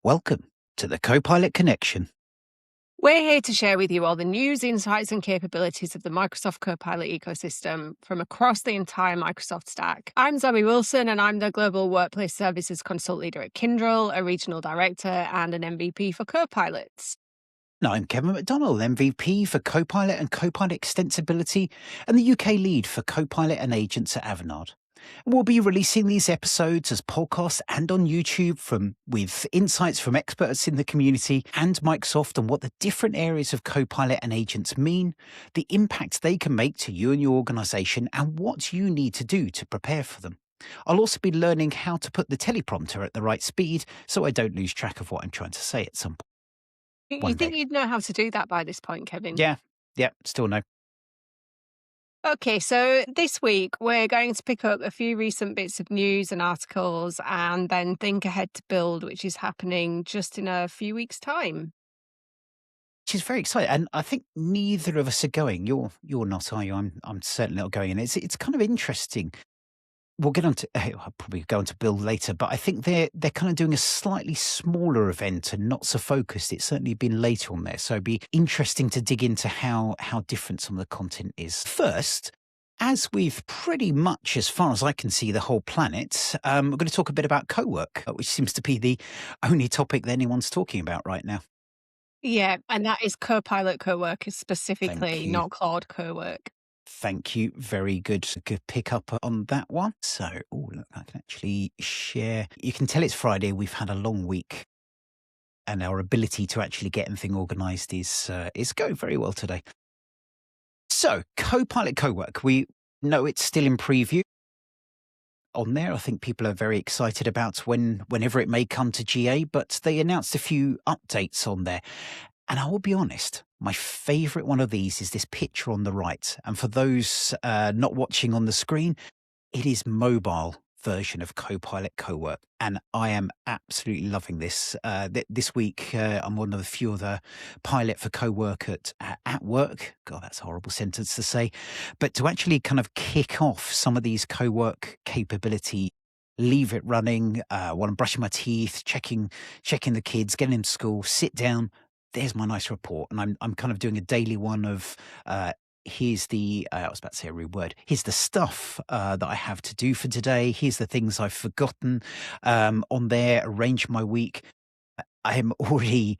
Welcome to the Copilot Connection. We're here to share with you all the news, insights, and capabilities of the Microsoft Copilot ecosystem from across the entire Microsoft stack. I'm Zoe Wilson, and I'm the Global Workplace Services Consult Leader at Kyndryl, a Regional Director, and an MVP for Copilots. Now, I'm Kevin McDonnell, MVP for Copilot and Copilot Extensibility, and the UK lead for Copilot and Agents at Avanade. We'll be releasing these episodes as podcasts and on YouTube with insights from experts in the community and Microsoft on what the different areas of Copilot and Agents mean, the impact they can make to you and your organisation, and what you need to do to prepare for them. I'll also be learning how to put the teleprompter at the right speed so I don't lose track of what I'm trying to say at some point. You One think day. you'd know how to do that by this point, Kevin? Yeah, still no. Okay, so this week we're going to pick up a few recent bits of news and articles and then think ahead to Build, which is happening just in a few weeks' time. Which is very exciting, and I think neither of us are going. You're not, are you? I'm certainly not going, and it's kind of interesting. We'll get on to I'll probably go on to Build later, but I think they're kind of doing a slightly smaller event and not so focused. It's certainly been later on there, so it'd be interesting to dig into how different some of the content is. First, as we've pretty much, as far as I can see, the whole planet, we're going to talk a bit about Cowork, which seems to be the only topic that anyone's talking about right now. Yeah, and that is Copilot Cowork specifically, Thank you. not Claude Cowork. Thank you. Very good. Good pick up on that one. So, look, I can actually share. You can tell it's Friday. We've had a long week, and our ability to actually get anything organised is going very well today. So, Copilot Cowork. We know it's still in preview on there. I think people are very excited about whenever it may come to GA, but they announced a few updates on there. And I will be honest, my favourite one of these is this picture on the right. And for those not watching on the screen, it is mobile version of Copilot Cowork. And I am absolutely loving this. This week, I'm one of the few of the pilot for Cowork at work. God, that's a horrible sentence to say. But to actually kind of kick off some of these Cowork capability, leave it running while I'm brushing my teeth, checking the kids, getting them to school, sit down. There's my nice report, and I'm kind of doing a daily one of here's the I was about to say a rude word. Here's the stuff that I have to do for today. Here's the things I've forgotten on there. Arrange my week. I am already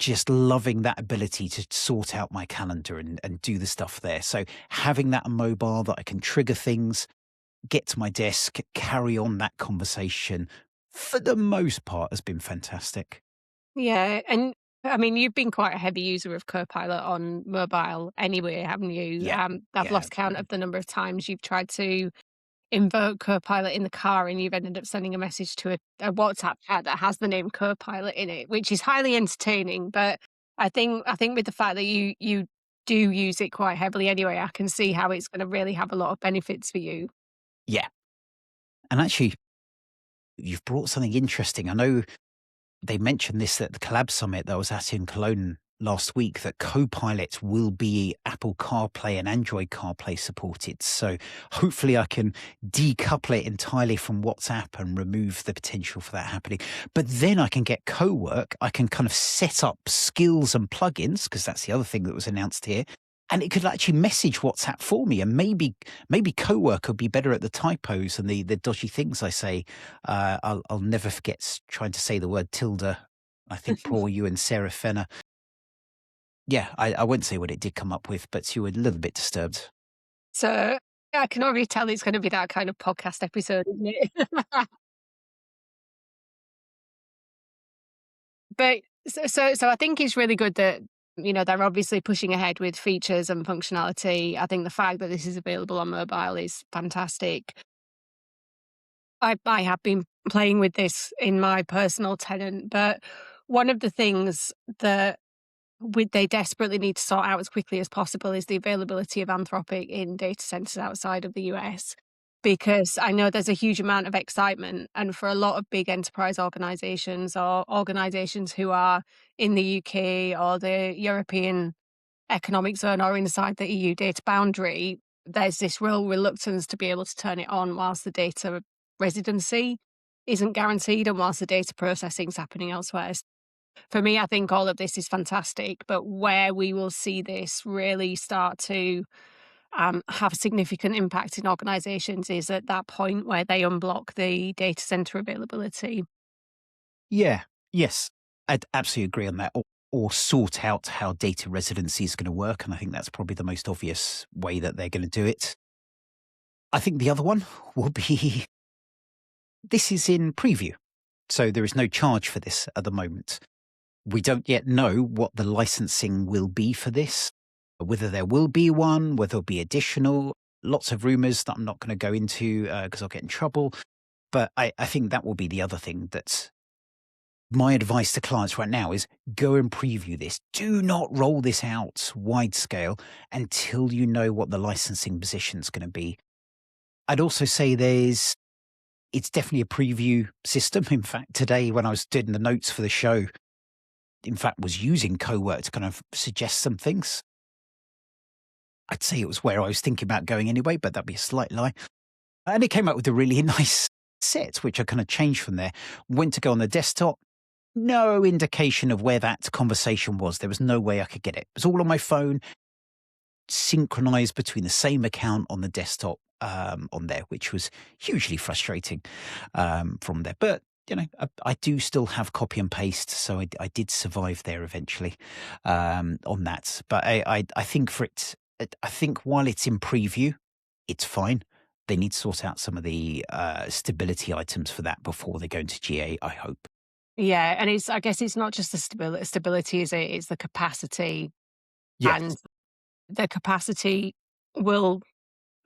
just loving that ability to sort out my calendar and do the stuff there. So having that on mobile that I can trigger things, get to my desk, carry on that conversation, for the most part, has been fantastic. Yeah, and I mean, you've been quite a heavy user of Copilot on mobile anyway, haven't you? Yeah, I've yeah, lost count of the number of times you've tried to invoke Copilot in the car and you've ended up sending a message to a WhatsApp chat that has the name Copilot in it, which is highly entertaining. But I think with the fact that you do use it quite heavily anyway, I can see how it's going to really have a lot of benefits for you. yeah. And actually, you've brought something interesting. I know they mentioned this at the Collab Summit that I was at in Cologne last week, that Copilot will be Apple CarPlay and Android CarPlay supported. So hopefully I can decouple it entirely from WhatsApp and remove the potential for that happening. But then I can get Cowork. I can kind of set up skills and plugins, because that's the other thing that was announced here. And it could actually message WhatsApp for me, and maybe Cowork will be better at the typos and the dodgy things I say. I'll never forget trying to say the word tilde. I think poor you and Sarah Fenner. Yeah, I won't say what it did come up with, but you were a little bit disturbed. So yeah, I can already tell it's going to be that kind of podcast episode, isn't it? But so I think it's really good that, they're obviously pushing ahead with features and functionality. I think the fact that this is available on mobile is fantastic. I have been playing with this in my personal tenant, but one of the things that they desperately need to sort out as quickly as possible is the availability of Anthropic in data centers outside of the US. Because I know there's a huge amount of excitement, and for a lot of big enterprise organizations or organizations who are in the UK or the European Economic Zone or inside the EU data boundary, there's this real reluctance to be able to turn it on whilst the data residency isn't guaranteed and whilst the data processing is happening elsewhere. For me, I think all of this is fantastic, but where we will see this really start to have a significant impact in organizations is at that point where they unblock the data center availability. Yeah. Yes. I'd absolutely agree on that. Or sort out how data residency is going to work. And I think that's probably the most obvious way that they're going to do it. I think the other one will be this is in preview. So there is no charge for this at the moment. We don't yet know what the licensing will be for this, whether there will be one, whether there'll be additional. Lots of rumors that I'm not going to go into because I'll get in trouble. But I think that will be the other thing that's my advice to clients right now is go and preview this. Do not roll this out wide scale until you know what the licensing position is going to be. I'd also say it's definitely a preview system. In fact, today when I was doing the notes for the show, in fact, was using Cowork to kind of suggest some things. I'd say it was where I was thinking about going anyway, but that'd be a slight lie. And it came up with a really nice set, which I kind of changed from there. Went to go on the desktop. No indication of where that conversation was. There was no way I could get it. It was all on my phone, synchronized between the same account on the desktop on there, which was hugely frustrating from there. But I do still have copy and paste, so I did survive there eventually on that. But I think I think while it's in preview, it's fine. They need to sort out some of the stability items for that before they go into GA, I hope. Yeah, and I guess it's not just the stability, is it? It's the capacity, Yes. and the capacity will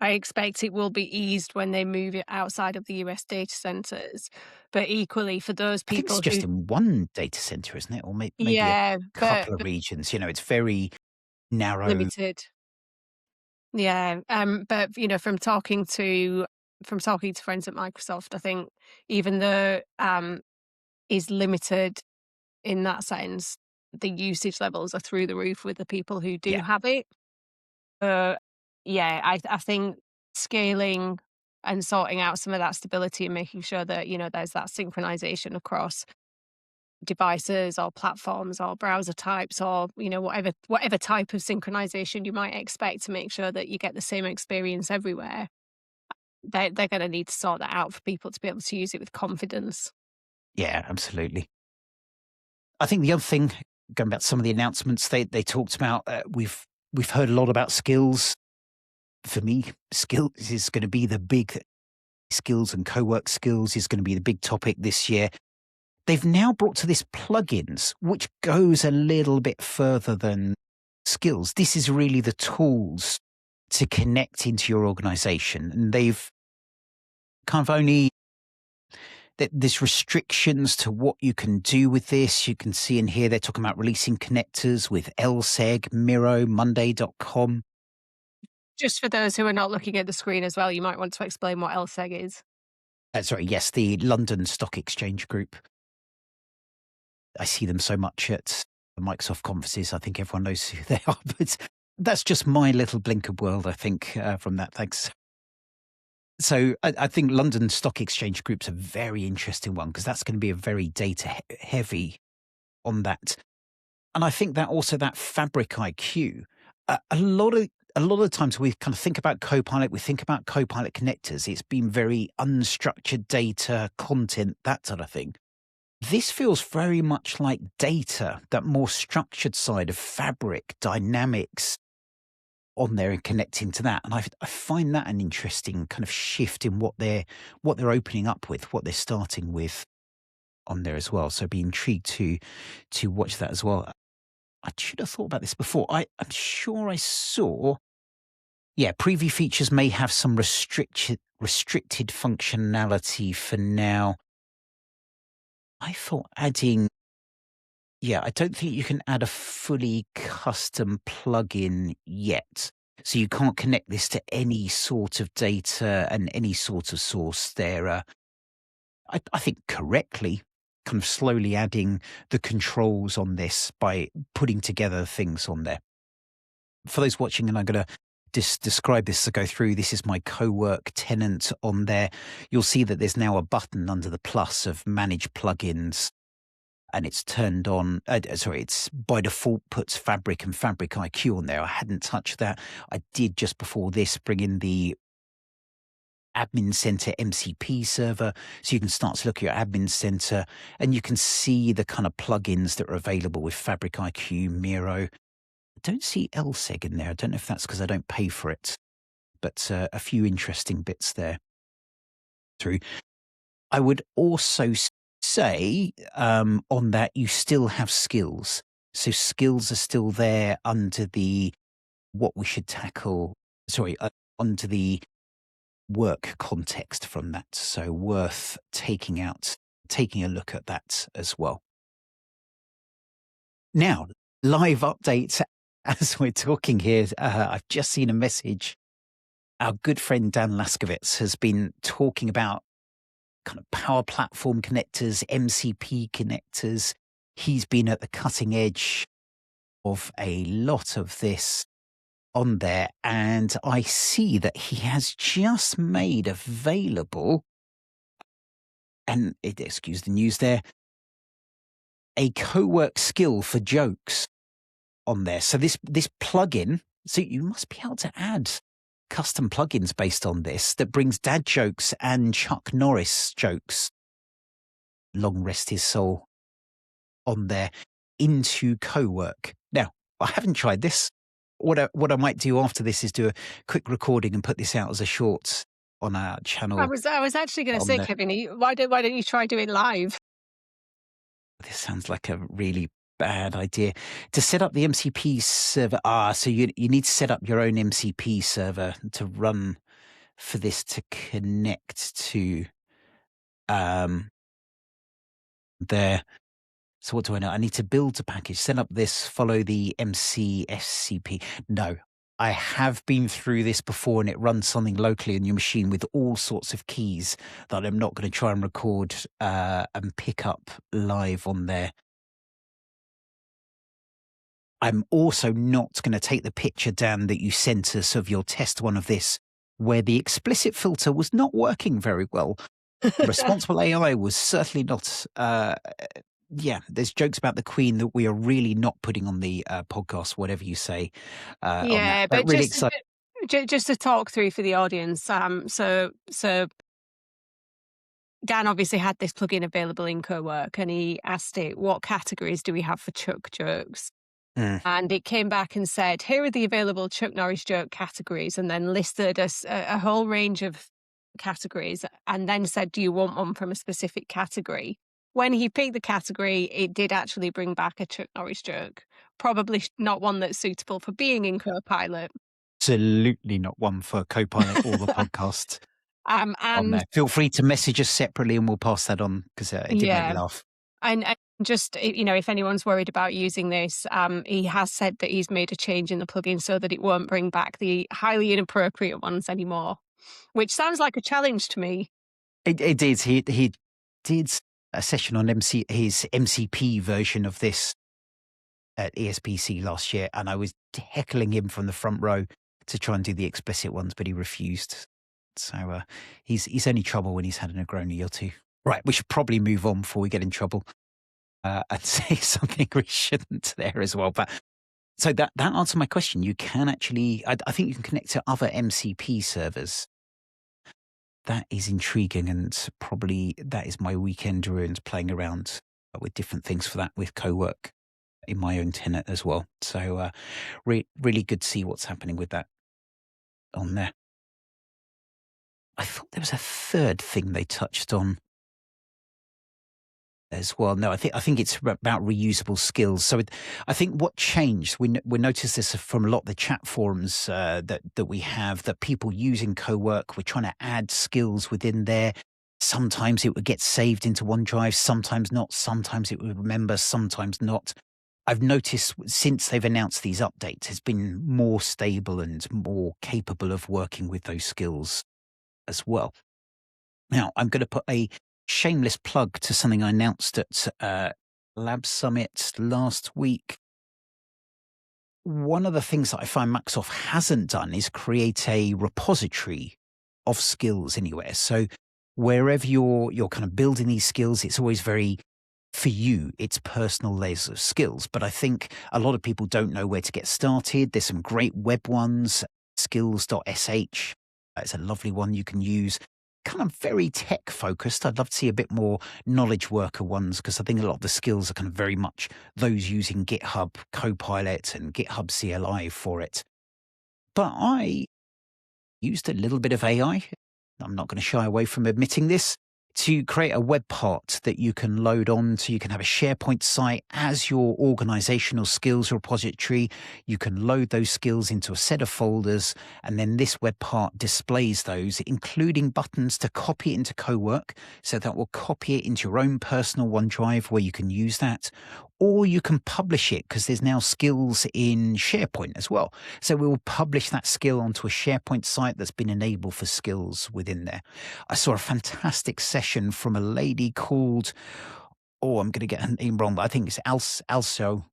I expect it will be eased when they move it outside of the US data centers. But equally, for those I think it's people just who, in one data center, isn't it? Or maybe a yeah, couple of regions. It's very narrow. limited. Yeah, but from talking to friends at Microsoft, I think even though is limited in that sense, the usage levels are through the roof with the people who do Yeah. have it. Uh, yeah, I think scaling and sorting out some of that stability and making sure that, there's that synchronization across devices or platforms or browser types or, whatever type of synchronization you might expect to make sure that you get the same experience everywhere. They're going to need to sort that out for people to be able to use it with confidence. Yeah, absolutely. I think the other thing, going back to some of the announcements they talked about, we've heard a lot about skills. For me, skills is going to be the big skills and co-work skills is going to be the big topic this year. They've now brought to this plugins, which goes a little bit further than skills. This is really the tools to connect into your organization. And they've kind of only there's restrictions to what you can do with this. You can see in here, they're talking about releasing connectors with LSEG, Miro, Monday.com. Just for those who are not looking at the screen as well, you might want to explain what LSEG is. Sorry, yes, the London Stock Exchange Group. I see them so much at the Microsoft conferences. I think everyone knows who they are, but that's just my little blinkered world, I think, from that. Thanks. So I think London Stock Exchange Group's a very interesting one because that's going to be a very data heavy on that. And I think that also that Fabric IQ, a lot of times we kind of think about Copilot, we think about Copilot connectors. It's been very unstructured data, content, that sort of thing. This feels very much like data, that more structured side of Fabric, dynamics on there and connecting to that. And I find that an interesting kind of shift in what they're opening up with, what they're starting with on there as well. So be intrigued to watch that as well. I should have thought about this before. I'm sure I saw. Yeah, preview features may have some restricted functionality for now. I thought adding. Yeah, I don't think you can add a fully custom plugin yet. So you can't connect this to any sort of data and any sort of source there. I think correctly, kind of slowly adding the controls on this by putting together things on there. For those watching, and I'm going to describe this as I go through. This is my Cowork tenant on there. You'll see that there's now a button under the plus of manage plugins, and it's turned on. It's by default puts Fabric and Fabric IQ on there. I hadn't touched that. I did just before this bring in the admin center MCP server, so you can start to look at your admin center and you can see the kind of plugins that are available with Fabric IQ, Miro. I don't see LSEG in there. I don't know if that's because I don't pay for it, but a few interesting bits there through. I would also say on that you still have skills. So skills are still there under the what we should tackle, under the work context from that. So worth taking a look at that as well. Now, live updates as we're talking here. I've just seen a message. Our good friend Dan Laskovitz has been talking about kind of Power Platform connectors, MCP connectors. He's been at the cutting edge of a lot of this on there, and I see that he has just made available, and excuse the news there, a Cowork skill for jokes on there. So this plugin, so you must be able to add custom plugins based on this that brings dad jokes and Chuck Norris jokes, long rest his soul, on there into Cowork. Now, I haven't tried this. What I might do after this is do a quick recording and put this out as a short on our channel. I was actually going to say, the, Kevin, why don't you try doing live? This sounds like a really bad idea. To set up the MCP server, so you need to set up your own MCP server to run for this to connect to there. So what do I know? I need to build a package, set up this, follow the MCSCP. No, I have been through this before, and it runs something locally on your machine with all sorts of keys that I'm not going to try and record and pick up live on there. I'm also not going to take the picture down that you sent us of your test one of this, where the explicit filter was not working very well. Responsible AI was certainly not. There's jokes about the Queen that we are really not putting on the podcast, whatever you say on that. Yeah, But but really excited. just to talk through for the audience. So Dan obviously had this plugin available in Cowork, and he asked it, what categories do we have for Chuck jokes? And it came back and said, here are the available Chuck Norris joke categories, and then listed a whole range of categories, and then said, do you want one from a specific category? When he picked the category, it did actually bring back a Chuck Norris joke. Probably not one that's suitable for being in Copilot. Absolutely not one for Copilot or the podcast on And there. Feel free to message us separately and we'll pass that on because it did make me laugh. And just, if anyone's worried about using this, he has said that he's made a change in the plugin so that it won't bring back the highly inappropriate ones anymore, which sounds like a challenge to me. It did. He did a session on his MCP version of this at ESPC last year, and I was heckling him from the front row to try and do the explicit ones, but he refused. So he's only trouble when he's had a Negroni or two. Right, we should probably move on before we get in trouble and say something we shouldn't there as well. But so that answered my question. You can actually, I think you can connect to other MCP servers. That is intriguing, and probably that is my weekend ruins, playing around with different things for that with Cowork in my own tenant as well. So really good to see what's happening with that on there. I thought there was a third thing they touched on as well. No, I think it's about reusable skills. So I think what changed, we noticed this from a lot of the chat forums that we have, that people using Cowork, we're trying to add skills within there. Sometimes it would get saved into OneDrive, sometimes not. Sometimes it would remember, sometimes not. I've noticed since they've announced these updates, it's been more stable and more capable of working with those skills as well. Now, I'm going to put a shameless plug to something I announced at Lab Summit last week. one of the things that I find Microsoft hasn't done is create a repository of skills anywhere. So wherever you're kind of building these skills, it's always very for you, it's personal layers of skills. But I think a lot of people don't know where to get started. There's some great web ones, skills.sh. It's a lovely one you can use. Kind of very tech focused. I'd love to see a bit more knowledge worker ones because I think a lot of the skills are kind of very much those using GitHub Copilot and GitHub CLI for it. But I used a little bit of AI. I'm not going to shy away from admitting this, to create a web part that you can load on. So you can have a SharePoint site as your organizational skills repository. You can load those skills into a set of folders, and then this web part displays those, including buttons to copy it into Cowork. So that will copy it into your own personal OneDrive where you can use that. Or you can publish it because there's now skills in SharePoint as well. So we will publish that skill onto a SharePoint site that's been enabled for skills within there. I saw a fantastic session from a lady called, oh, I'm going to get her name wrong, but I think it's Also,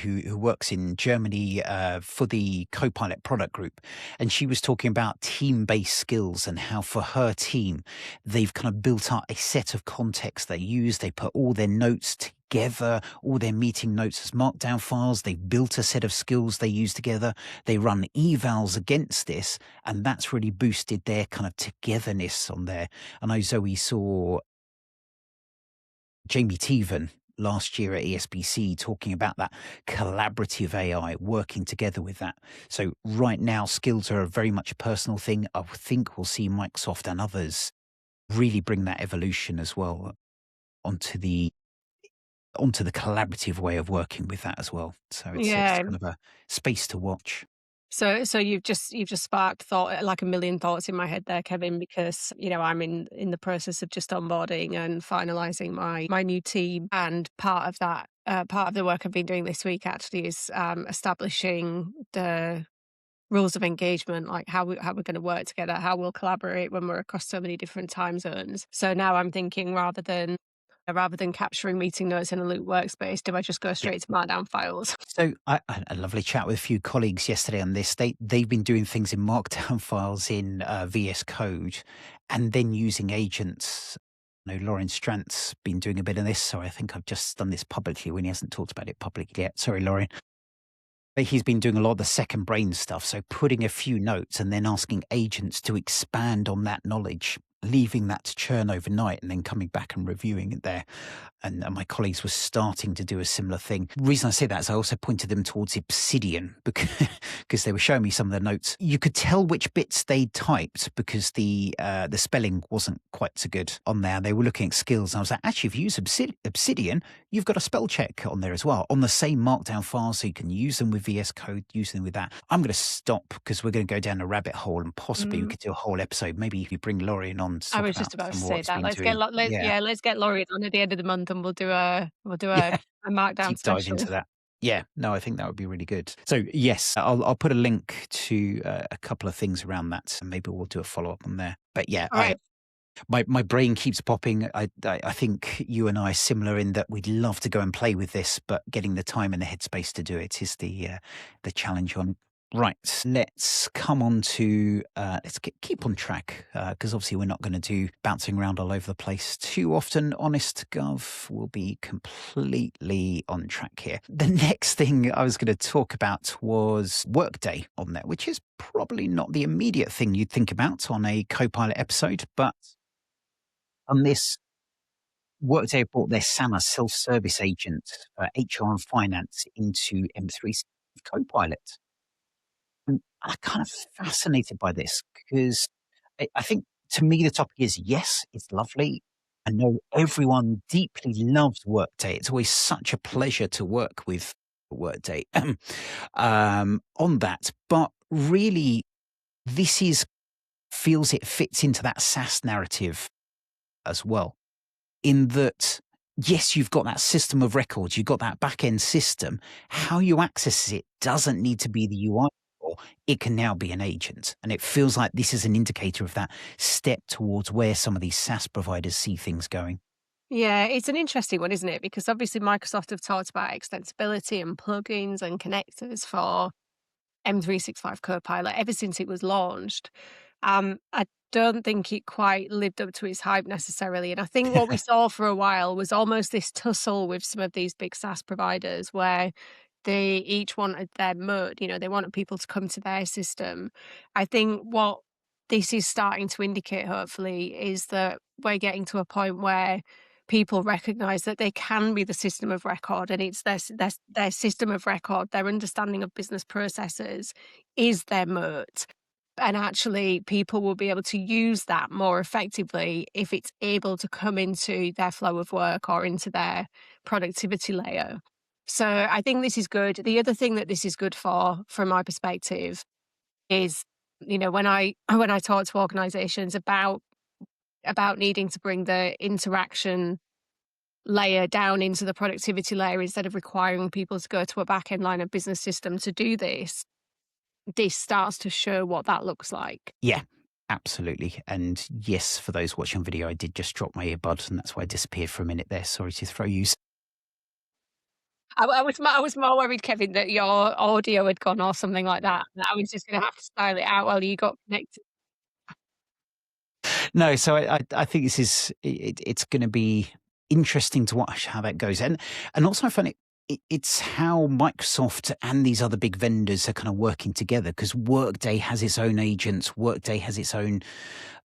who works in Germany for the Copilot product group. And she was talking about team-based skills and how for her team, they've kind of built up a set of contexts they use. They put all their notes together, all their meeting notes as markdown files. They've built a set of skills they use together. They run evals against this, and that's really boosted their kind of togetherness on there. I know Zoe saw Jamie Teven last year at ESBC talking about that collaborative AI working together with that. So right now, skills are a very much a personal thing. I think we'll see Microsoft and others really bring that evolution as well onto the collaborative way of working with that as well. So it's Yeah. kind of a space to watch. So you've just sparked thought, like a million thoughts in my head there, Kevin, because I'm in the process of just onboarding and finalizing my new team, and part of the work I've been doing this week actually is establishing the rules of engagement, like how we're going to work together, how we'll collaborate when we're across so many different time zones. So now I'm thinking rather than capturing meeting notes in a Loop workspace, do I just go Yeah. straight to Markdown files? So I had a lovely chat with a few colleagues yesterday on this. They've been doing things in Markdown files in VS Code, and then using agents. Lauren Strant's been doing a bit of this, so I think I've just done this publicly when he hasn't talked about it publicly yet. Sorry, Lauren. But he's been doing a lot of the second brain stuff, so putting a few notes and then asking agents to expand on that knowledge, leaving that to churn overnight, and then coming back and reviewing it there. And my colleagues were starting to do a similar thing. The reason I say that is I also pointed them towards Obsidian because they were showing me some of the notes. You could tell which bits they typed because the spelling wasn't quite so good on there. They were looking at skills, and I was like, actually, if you use Obsidian, you've got a spell check on there as well on the same Markdown file, so you can use them with VS Code, use them with that. I'm going to stop because we're going to go down a rabbit hole, and possibly we Mm. could do a whole episode. Maybe if you bring Lauren on to I talk was about just about to some of say what's that. been doing. Yeah, Let's get Laurie on at the end of the month, and we'll do a yeah. Markdown Deep dive special. into that. Yeah, no, I think that would be really good. So yes, I'll put a link to a couple of things around that, and maybe we'll do a follow up on there. But yeah, All right. my brain keeps popping. I think you and I are similar in that we'd love to go and play with this, but getting the time and the headspace to do it is the challenge on. Right, let's come on to keep on track because obviously we're not going to do bouncing around all over the place too often. Honest Gov will be completely on track here. The next thing I was going to talk about was Workday on there, which is probably not the immediate thing you'd think about on a Copilot episode, but on this, Workday brought their SAMA self-service agent for HR and finance into M3 Copilot. And I'm kind of fascinated by this because I think to me the topic is yes, it's lovely. I know everyone deeply loves Workday. It's always such a pleasure to work with Workday on that. But really, this feels it fits into that SaaS narrative as well. In that, yes, you've got that system of records, you've got that back end system. How you access it doesn't need to be the UI. It can now be an agent. And it feels like this is an indicator of that step towards where some of these SaaS providers see things going. Yeah, it's an interesting one, isn't it? Because obviously Microsoft have talked about extensibility and plugins and connectors for M365 Copilot ever since it was launched. I don't think it quite lived up to its hype necessarily. And I think what we saw for a while was almost this tussle with some of these big SaaS providers where they each wanted their mode, they wanted people to come to their system. I think what this is starting to indicate, hopefully, is that we're getting to a point where people recognize that they can be the system of record and it's their system of record, their understanding of business processes is their moat. And actually, people will be able to use that more effectively if it's able to come into their flow of work or into their productivity layer. So I think this is good. The other thing that this is good for, from my perspective, is when I talk to organizations about needing to bring the interaction layer down into the productivity layer instead of requiring people to go to a back end line of business system to do this, this starts to show what that looks like. Yeah, absolutely. And yes, for those watching on video, I did just drop my earbud, and that's why I disappeared for a minute there. Sorry to throw you. I was more worried, Kevin, that your audio had gone or something like that. And I was just going to have to style it out while you got connected. No, so I think this is it's going to be interesting to watch how that goes, and also I find it's how Microsoft and these other big vendors are kind of working together, because Workday has its own agents, Workday has its own.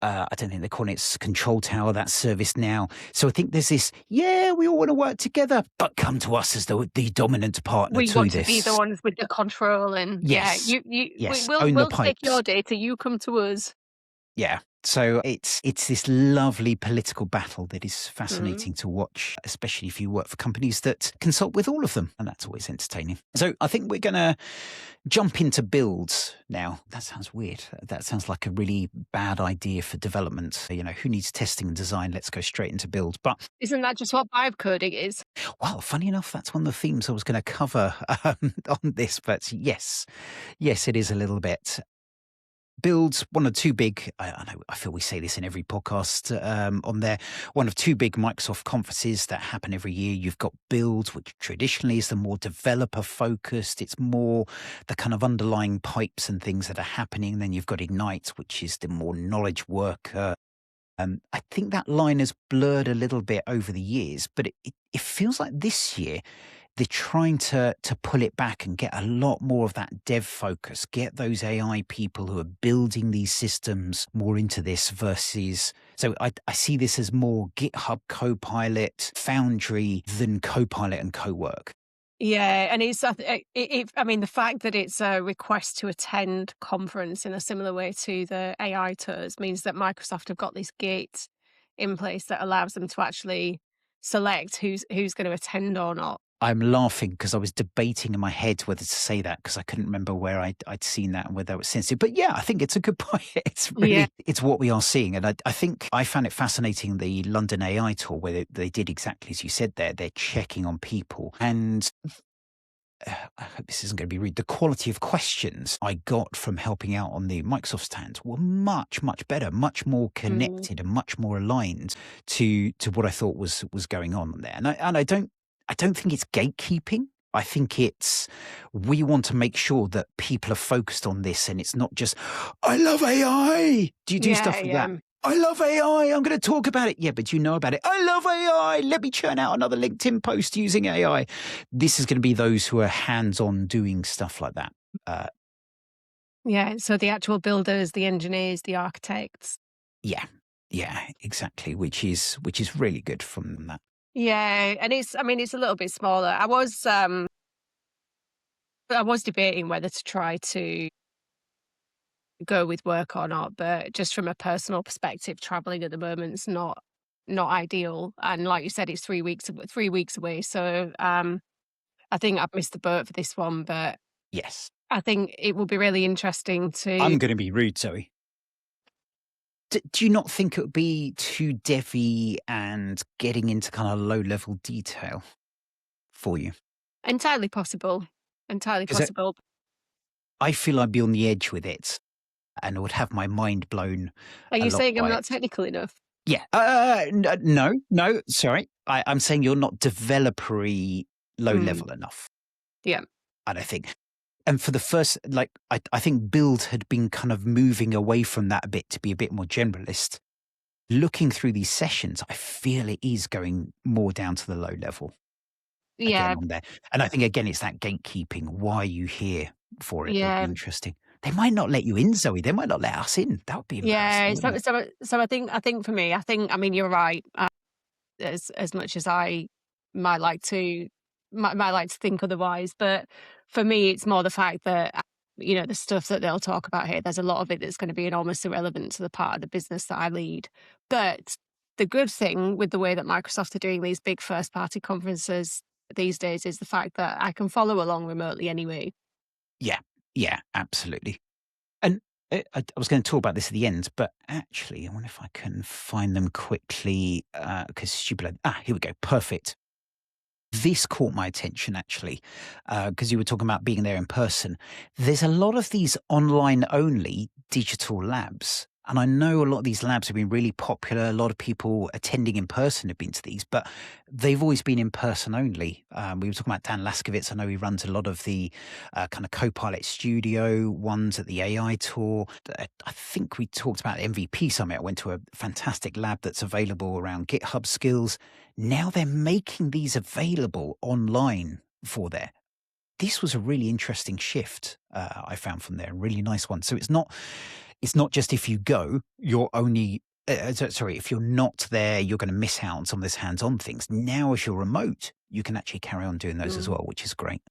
I don't think they're calling it control tower, that service now. So I think there's this, yeah, we all want to work together, but come to us as the dominant partner We to want to be the this. ones with the control, and yeah, Yes, yes, we'll own the take pipes. your data, you come to us. Yeah. So it's this lovely political battle that is Mm. fascinating to watch, especially if you work for companies that consult with all of them, and that's always entertaining. So I think we're going to jump into builds now. That sounds weird. That sounds like a really bad idea for development. Who needs testing and design? Let's go straight into build. But Isn't that just what vibe coding is? well, funny enough, that's one of the themes I was going to cover on this. But yes, it is a little bit. Builds one of two big, I know, I feel we say this in every podcast on there, one of two big Microsoft conferences that happen every year. You've got Build, which traditionally is the more developer focused. It's more the kind of underlying pipes and things that are happening. Then you've got Ignite, which is the more knowledge worker. I think that line has blurred a little bit over the years, but it feels like this year they're trying to pull it back and get a lot more of that dev focus, get those AI people who are building these systems more into this versus. So I see this as more GitHub Copilot Foundry than Copilot and Cowork. Yeah, and it's I mean, the fact that it's a request to attend conference in a similar way to the AI tours means that Microsoft have got this gate in place that allows them to actually select who's going to attend or not. I'm laughing because I was debating in my head whether to say that because I couldn't remember where I'd seen that and whether it was sensitive. But yeah, I think it's a good point. Yeah. It's what we are seeing. And I think I found it fascinating, the London AI tour, where they did exactly as you said there. They're checking on people. And I hope this isn't going to be rude. The quality of questions I got from helping out on the Microsoft stand were much, much better, much more Mm. connected and much more aligned to what I thought was going on there. And I don't think it's gatekeeping. I think it's we want to make sure that people are focused on this, and it's not just I love AI. Do you do Yeah, stuff like that? yeah. I love AI. I'm going to talk about it. Yeah, but you know about it. I love AI. Let me churn out another LinkedIn post using AI. This is going to be those who are hands-on doing stuff like that. Uh, Yeah, so the actual builders, the engineers, the architects. yeah, yeah, exactly. Which is really good from that. Yeah, and I mean, it's a little bit smaller. I was debating whether to try to go with work or not, but just from a personal perspective, traveling at the moment is not ideal. And like you said, it's 3 weeks away. So I think I've missed the boat for this one, but Yes, I think it will be really interesting to. I'm going to be rude, Zoe. Do you not think it would be too devy and getting into kind of low-level detail for you? Entirely possible. Entirely Because possible. I feel I'd be on the edge with it and I would have my mind blown Are a you lot saying I'm by not it. technical enough? Yeah. No, sorry. I'm saying you're not developer-y low Mm, level enough, yeah. I don't think. And for the first, like, I think Build had been kind of moving away from that a bit to be a bit more generalist. Looking through these sessions, I feel it is going more down to the low level again Yeah, on there. And I think, again, it's that gatekeeping. Why are you here for it? That would be yeah. interesting. They might not let you in, Zoe. They might not let us in. That would be embarrassing, Yeah, wouldn't it? I think for me, I mean, you're right. As much as I might like to might like to think otherwise, but for me, it's more the fact that the stuff that they'll talk about here. There's a lot of it that's going to be enormously irrelevant to the part of the business that I lead. But the good thing with the way that Microsoft are doing these big first party conferences these days is the fact that I can follow along remotely anyway. Yeah. Yeah, absolutely. And I was going to talk about this at the end, but actually, I wonder if I can find them quickly because stupid. Here we go. Perfect. This caught my attention actually, because you were talking about being there in person. There's a lot of these online only digital labs. And I know a lot of these labs have been really popular. A lot of people attending in person have been to these, but they've always been in person only. We were talking about Dan Laskovitz. I know he runs a lot of the kind of Copilot Studio ones at the AI tour. I think we talked about MVP Summit. I went to a fantastic lab that's available around GitHub skills. Now they're making these available online for there. This was a really interesting shift I found from there, a really nice one. So it's not just if you go, you're only sorry, if you're not there, you're going to miss out on some of this hands-on things. Now, as you're remote, you can actually carry on doing those as Mm. well, which is great.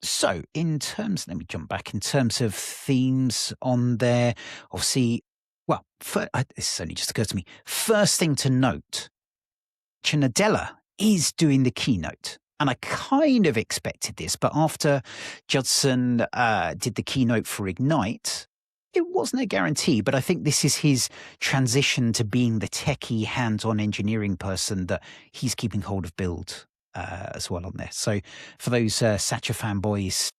So in terms, let me jump back. In terms of themes on there, obviously, well, this only just occurred to me. First thing to note, Nadella is doing the keynote. And I kind of expected this, but after Judson did the keynote for Ignite, it wasn't a guarantee. But I think this is his transition to being the techie, hands-on engineering person that he's keeping hold of Build as well on this. So for those Satcher fanboys,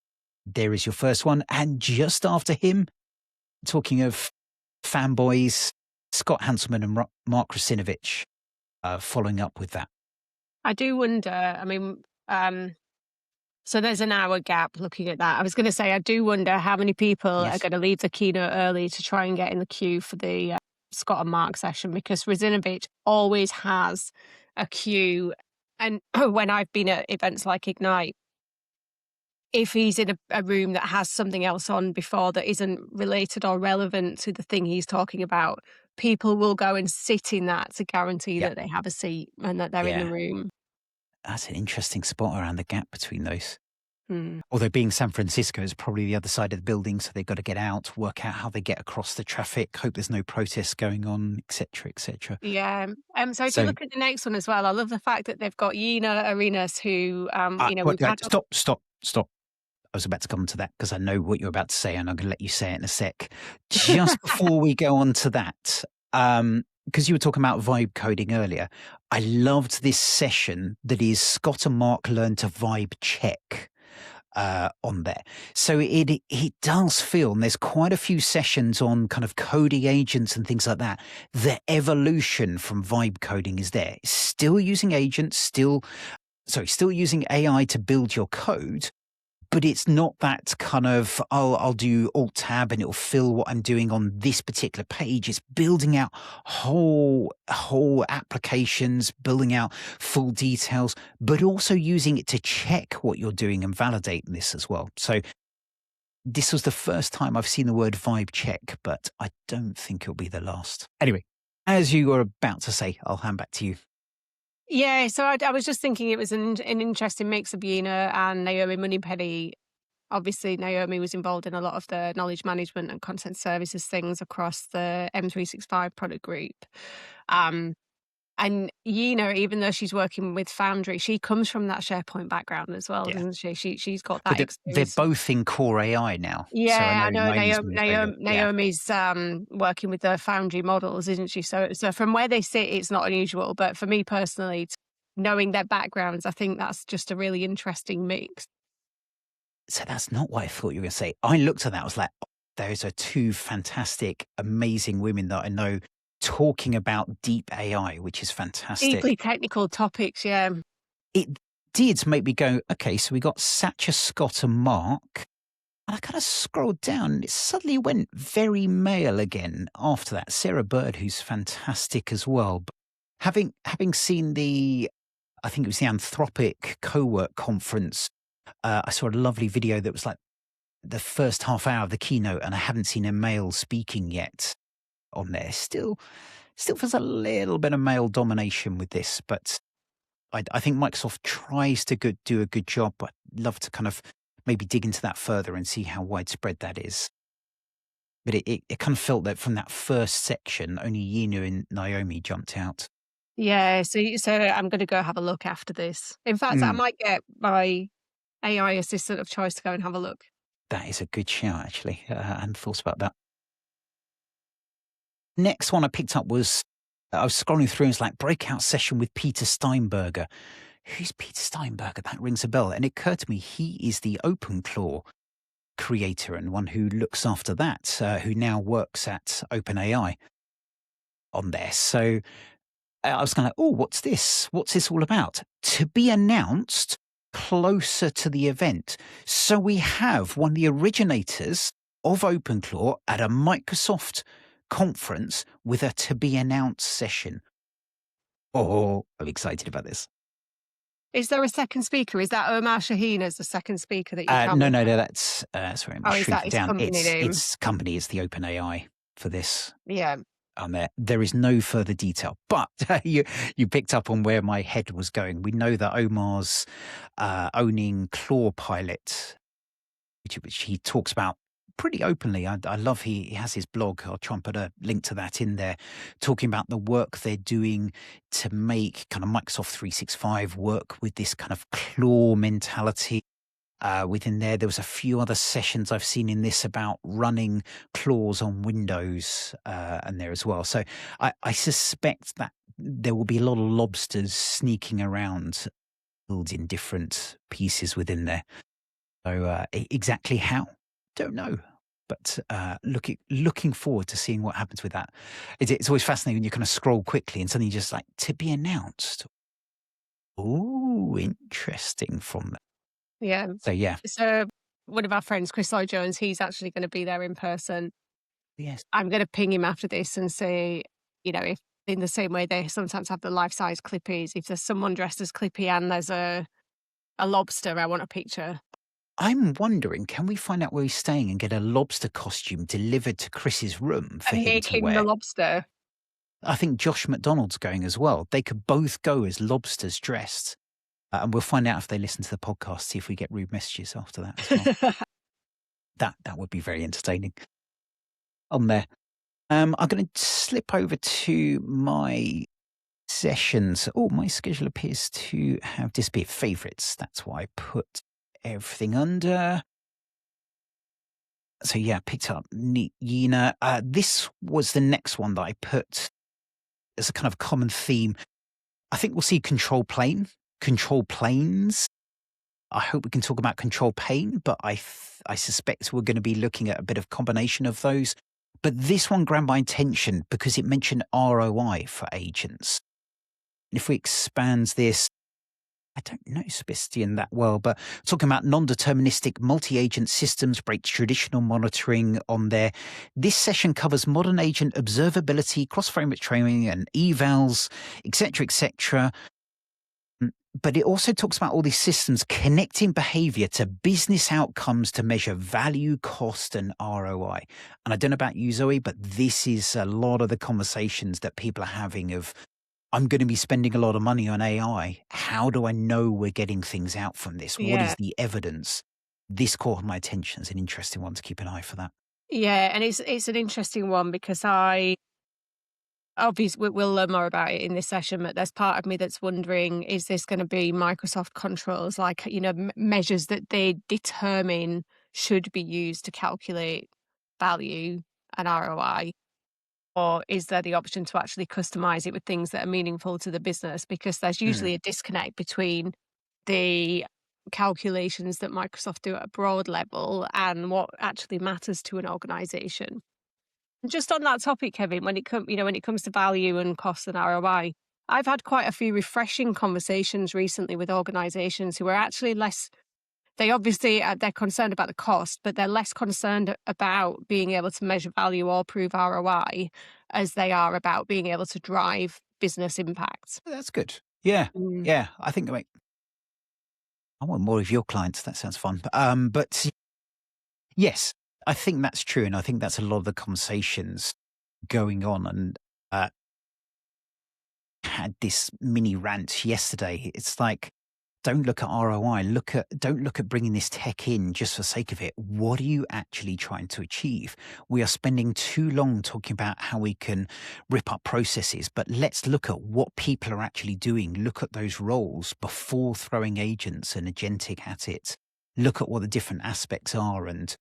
there is your first one. And just after him, talking of fanboys, Scott Hanselman and Mark Rusinovich following up with that. I do wonder. I mean, so there's an hour gap looking at that. I was going to say, I do wonder how many people are Yes. going to leave the keynote early to try and get in the queue for the Scott and Mark session because Razinovich always has a queue. And when I've been at events like Ignite, if he's in a room that has something else on before that isn't related or relevant to the thing he's talking about, people will go and sit in that to guarantee Yeah. that they have a seat and that they're in the Yeah. room. That's an interesting spot around the gap between those. Hmm. Although being San Francisco is probably the other side of the building, so they've got to get out, work out how they get across the traffic, hope there's no protests going on, etc., etc. Yeah. So if you So, look at the next one as well, I love the fact that they've got Yina Arenas, who, we've wait, had. stop. I was about to come to that because I know what you're about to say, and I'm going to let you say it in a sec. Just before we go on to that, because you were talking about vibe coding earlier, I loved this session that is Scott and Mark learn to vibe check on there. So it does feel, and there's quite a few sessions on kind of coding agents and things like that. The evolution from vibe coding is there. Still using agents, still using AI to build your code, but it's not that kind of, oh, I'll do Alt Tab and it'll fill what I'm doing on this particular page. It's building out whole applications, building out full details, but also using it to check what you're doing and validate this as well. So this was the first time I've seen the word vibe check, but I don't think it'll be the last. Anyway, as you were about to say, I'll hand back to you. Yeah, so I was just thinking it was an interesting mix of Yina and Naomi Moneypenny. Obviously, Naomi was involved in a lot of the knowledge management and content services things across the M365 product group. Um, And Yina, even though she's working with Foundry, she comes from that SharePoint background as well, Yeah. doesn't she? She's got But that they're experience. both in core AI now. So I Yeah, know I know Naomi's moved over. Yeah. Naomi's working with the Foundry models, isn't she? So from where they sit, it's not unusual. But for me personally, knowing their backgrounds, I think that's just a really interesting mix. So that's not what I thought you were going to say. I looked at that. I was like, oh, those are two fantastic, amazing women that I know talking about deep AI, which is fantastic. Deeply technical topics, yeah. It did make me go, okay, so we got Satcher, Scott, and Mark. And I kind of scrolled down and it suddenly went very male again after that. Sarah Bird, who's fantastic as well. But having seen I think it was the Anthropic Cowork conference, I saw a lovely video that was like the first half hour of the keynote, and I haven't seen a male speaking yet on there. Still feels a little bit of male domination with this, but I think Microsoft tries to do a good job. But I'd love to kind of maybe dig into that further and see how widespread that is. But it kind of felt that from that first section, only Yinu and Naomi jumped out. Yeah, so I'm gonna go have a look after this. In fact, I Mm, might get my AI assistant of choice to go and have a look. that is a good shout, actually. I hadn't thought about that. Next one I picked up was I was scrolling through and it's like breakout session with Peter Steinberger. Who's Peter Steinberger? That rings a bell. And it occurred to me he is the OpenClaw creator and one who looks after that, who now works at OpenAI on there. So I was kind of like, oh, what's this? What's this all about? To be announced closer to the event. So we have one of the originators of OpenClaw at a Microsoft conference with a to be announced session. Oh, I'm excited about this. Is there a second speaker? Is that Omar Shaheen as the second speaker that you tell No, me no, about? no. That's sorry, I'm Oh, is that shrinking his down. company name? It's company is the OpenAI for this. Yeah. There is no further detail, but you picked up on where my head was going. We know that Omar's owning Claw Pilot, which he talks about pretty openly. I love he has his blog. I'll try and put a link to that in there, talking about the work they're doing to make kind of Microsoft 365 work with this kind of claw mentality. Within there was a few other sessions I've seen in this about running claws on Windows and there as well. So I suspect that there will be a lot of lobsters sneaking around building different pieces within there. So exactly how, don't know. But looking forward to seeing what happens with that. It's always fascinating when you kind of scroll quickly and suddenly you're just like, to be announced. Oh, interesting from that. Yeah. So yeah, So one of our friends, Chris Lloyd Jones, he's actually gonna be there in person. yes. I'm gonna ping him after this and say, if in the same way they sometimes have the life-size Clippies, if there's someone dressed as Clippy and there's a lobster, I want a picture. I'm wondering, can we find out where he's staying and get a lobster costume delivered to Chris's room for And him make to him the wear? lobster. I think Josh McDonald's going as well. They could both go as lobsters dressed. And we'll find out if they listen to the podcast, see if we get rude messages after that as well. That would be very entertaining on there. I'm going to slip over to my sessions. Oh, my schedule appears to have disappeared. Favorites. That's why I put everything under. So yeah, picked up Yina. This was the next one that I put as a kind of common theme. I think we'll see control planes. I hope we can talk about control plane, but I suspect we're going to be looking at a bit of combination of those. But this one grabbed my attention because it mentioned ROI for agents. And if we expand this, I don't know Sebastian that well, but talking about non-deterministic multi-agent systems breaks traditional monitoring on there. This session covers modern agent observability, cross-framework training and evals, etc., etc. But it also talks about all these systems connecting behavior to business outcomes to measure value, cost, and ROI. And I don't know about you, Zoe, but this is a lot of the conversations that people are having of, I'm going to be spending a lot of money on AI. How do I know we're getting things out from this? What is Yeah. the evidence? This caught my attention. It's an interesting one to keep an eye for that. Yeah, and it's an interesting one because obviously we'll learn more about it in this session, but there's part of me that's wondering, is this gonna be Microsoft controls, like, measures that they determine should be used to calculate value and ROI? Or is there the option to actually customize it with things that are meaningful to the business? Because there's Mm. usually a disconnect between the calculations that Microsoft do at a broad level and what actually matters to an organization. Just on that topic, Kevin, when it comes to value and cost and ROI, I've had quite a few refreshing conversations recently with organizations who are actually less they obviously they're concerned about the cost, but they're less concerned about being able to measure value or prove ROI as they are about being able to drive business impact. That's good. Yeah, Mm. yeah. I think, I want more of your clients. That sounds fun. But yes, I think that's true, and I think that's a lot of the conversations going on. And had this mini rant yesterday. It's like, don't look at ROI. Don't look at bringing this tech in just for sake of it. What are you actually trying to achieve? We are spending too long talking about how we can rip up processes, but let's look at what people are actually doing. Look at those roles before throwing agents and agentic at it. Look at what the different aspects are, and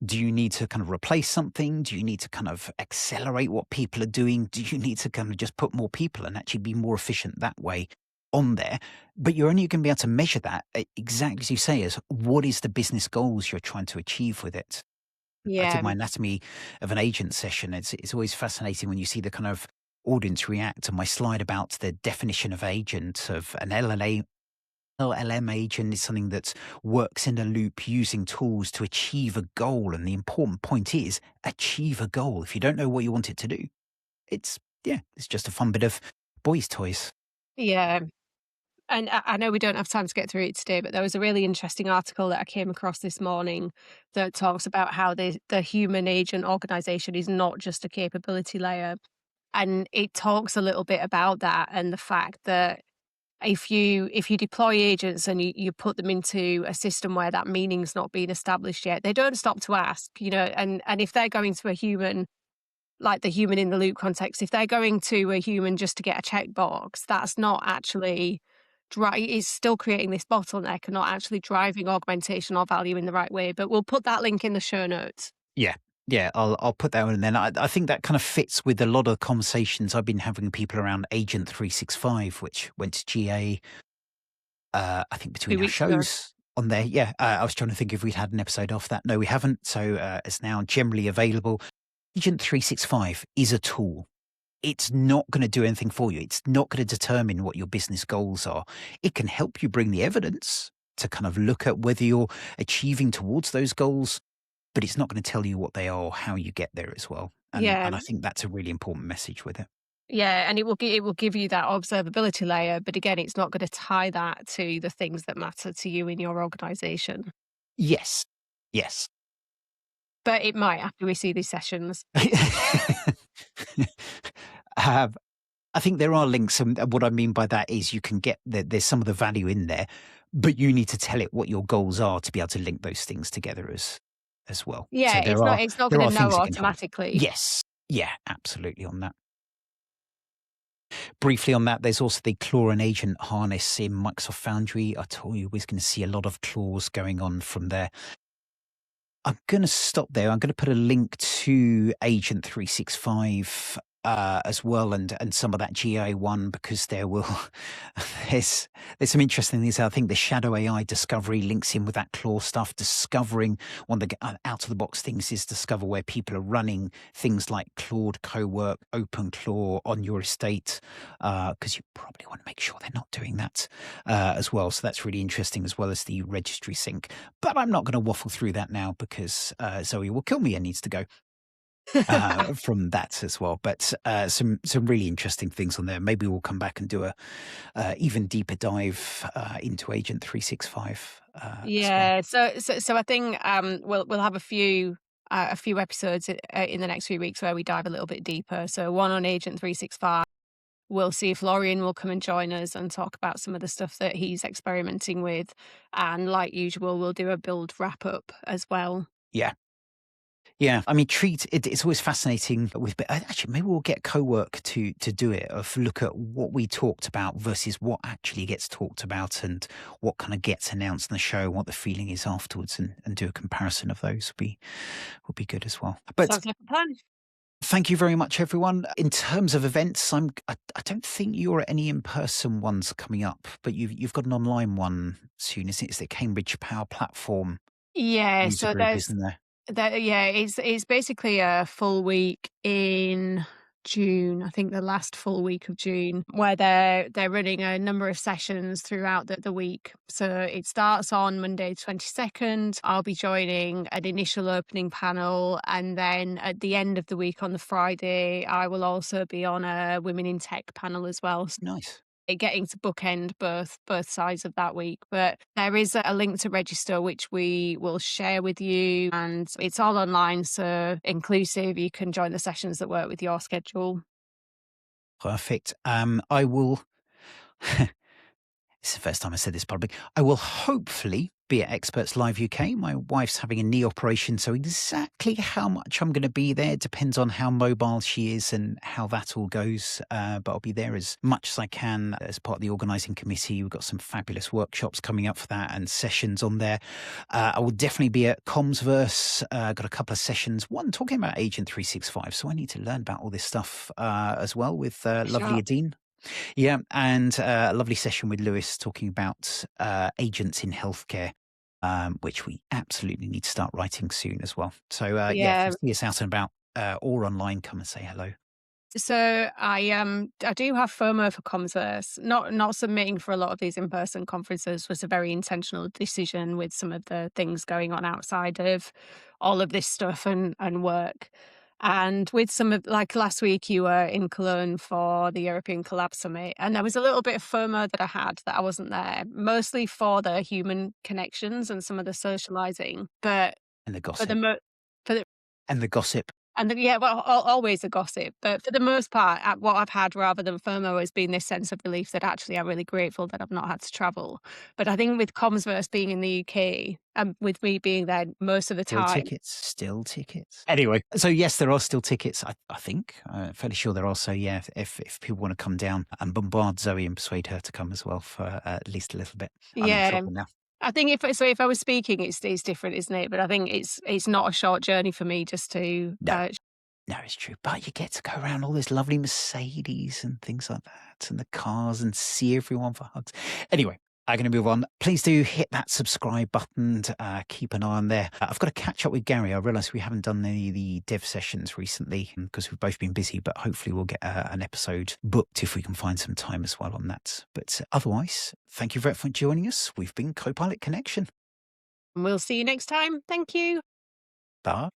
do you need to kind of replace something? Do you need to kind of accelerate what people are doing? Do you need to kind of just put more people and actually be more efficient that way on there? But you're only going to be able to measure that exactly as you say, as what is the business goals you're trying to achieve with it? I did Yeah, my anatomy of an agent session. It's always fascinating when you see the kind of audience react to my slide about the definition of agent of an LLM agent is something that works in a loop using tools to achieve a goal. And the important point is achieve a goal. If you don't know what you want it to do, it's just a fun bit of boys' toys. yeah. And I know we don't have time to get through it today, but there was a really interesting article that I came across this morning that talks about how the human agent organization is not just a capability layer. And it talks a little bit about that and the fact that if you deploy agents and you put them into a system where that meaning's not been established yet, they don't stop to ask, and if they're going to a human, like the human in the loop context, if they're going to a human just to get a checkbox, that's not actually it's still creating this bottleneck and not actually driving augmentation or value in the right way. But we'll put that link in the show notes. Yeah. Yeah, I'll put that one in. Then I think that kind of fits with a lot of conversations I've been having with people around Agent 365, which went to GA. I think Two between our weeks ago. shows on there. Yeah, I was trying to think if we'd had an episode off that. No, we haven't. So it's now generally available. Agent 365 is a tool. It's not going to do anything for you. It's not going to determine what your business goals are. It can help you bring the evidence to kind of look at whether you're achieving towards those goals, but it's not going to tell you what they are or how you get there as well. Yeah. And I think that's a really important message with it. Yeah, and it will give you that observability layer, but again, it's not gonna tie that to the things that matter to you in your organization. Yes. Yes. But it might after we see these sessions. Have I think there are links, and what I mean by that is you can get there's some of the value in there, but you need to tell it what your goals are to be able to link those things together as well. Yeah, So it's not there gonna are know things it can help. automatically. Yes, yeah, absolutely on that. Briefly on that, there's also the Claw and Agent harness in Microsoft Foundry. I told you we're going to see a lot of claws going on from there. I'm going to stop there. I'm going to put a link to Agent 365 as well, and some of that GA one, because there's some interesting things. I think the Shadow AI discovery links in with that Claw stuff. Discovering one of the out of the box things is discover where people are running things like Claude Cowork, Open Claw on your estate, because you probably want to make sure they're not doing that as well. So that's really interesting, as well as the registry sync. But I'm not going to waffle through that now because Zoe will kill me and needs to go from that as well. But some really interesting things on there. Maybe we'll come back and do a even deeper dive into Agent 365 as well. Yeah, so I think, we'll have a few episodes in the next few weeks where we dive a little bit deeper. So one on Agent 365. We'll see if Florian will come and join us and talk about some of the stuff that he's experimenting with. And like usual, we'll do a build wrap up as well. Yeah. Yeah, I mean, it's always fascinating with, but actually, maybe we'll get Cowork to do it, of look at what we talked about versus what actually gets talked about and what kind of gets announced in the show, what the feeling is afterwards, and do a comparison of those would be good as well. But Sounds like a plan. thank you very much, everyone. In terms of events, I don't think you're at any in person ones coming up, but you've got an online one soon, isn't it? It's the Cambridge Power Platform Yeah, user so group, isn't there? Yeah, it's basically a full week in June. I think the last full week of June, where they're running a number of sessions throughout the week. So it starts on Monday 22nd. I'll be joining an initial opening panel, and then at the end of the week on the Friday, I will also be on a Women in Tech panel as well. Nice. Getting to bookend both sides of that week. But there is a link to register, which we will share with you, and it's all online, so inclusive. You can join the sessions that work with your schedule. Perfect. I will. It's the first time I said this publicly. I will hopefully be at Experts Live UK. My wife's having a knee operation, so exactly how much I'm going to be there depends on how mobile she is and how that all goes. But I'll be there as much as I can as part of the organising committee. We've got some fabulous workshops coming up for that and sessions on there. I will definitely be at Comsverse. Got a couple of sessions. One talking about Agent 365, so I need to learn about all this stuff as well with lovely Sure. Adine. Yeah, and a lovely session with Lewis talking about agents in healthcare, which we absolutely need to start writing soon as well. So, yeah, if you Yeah. see us out and about or online, come and say hello. So I do have FOMO for Comsverse. Not submitting for a lot of these in-person conferences was a very intentional decision with some of the things going on outside of all of this stuff and work. And with some of, like last week, you were in Cologne for the European Collab Summit, and there was a little bit of FOMO that I had that I wasn't there, mostly for the human connections and some of the socializing. But And the for the gossip. mo- for the And the gossip. and then, yeah, well, always a gossip. But for the most part, what I've had rather than FOMO has been this sense of relief that actually I'm really grateful that I've not had to travel. But I think with Comsverse being in the UK and with me being there most of the Still time, tickets. Still tickets. Anyway, so yes, there are still tickets. I think. Fairly sure there are. So yeah, if people want to come down and bombard Zoe and persuade her to come as well for at least a little bit. I'm in yeah, trouble now. I think if I was speaking, it's different, isn't it? But I think it's not a short journey for me just to No. No, it's true. But you get to go around all this lovely Mercedes and things like that and the cars and see everyone for hugs. Anyway, I'm going to move on. Please do hit that subscribe button to keep an eye on there. I've got to catch up with Gary. I realise we haven't done any of the dev sessions recently because we've both been busy, but hopefully we'll get an episode booked if we can find some time as well on that. But otherwise, thank you very much for joining us. We've been Copilot Connection. We'll see you next time. Thank you. Bye.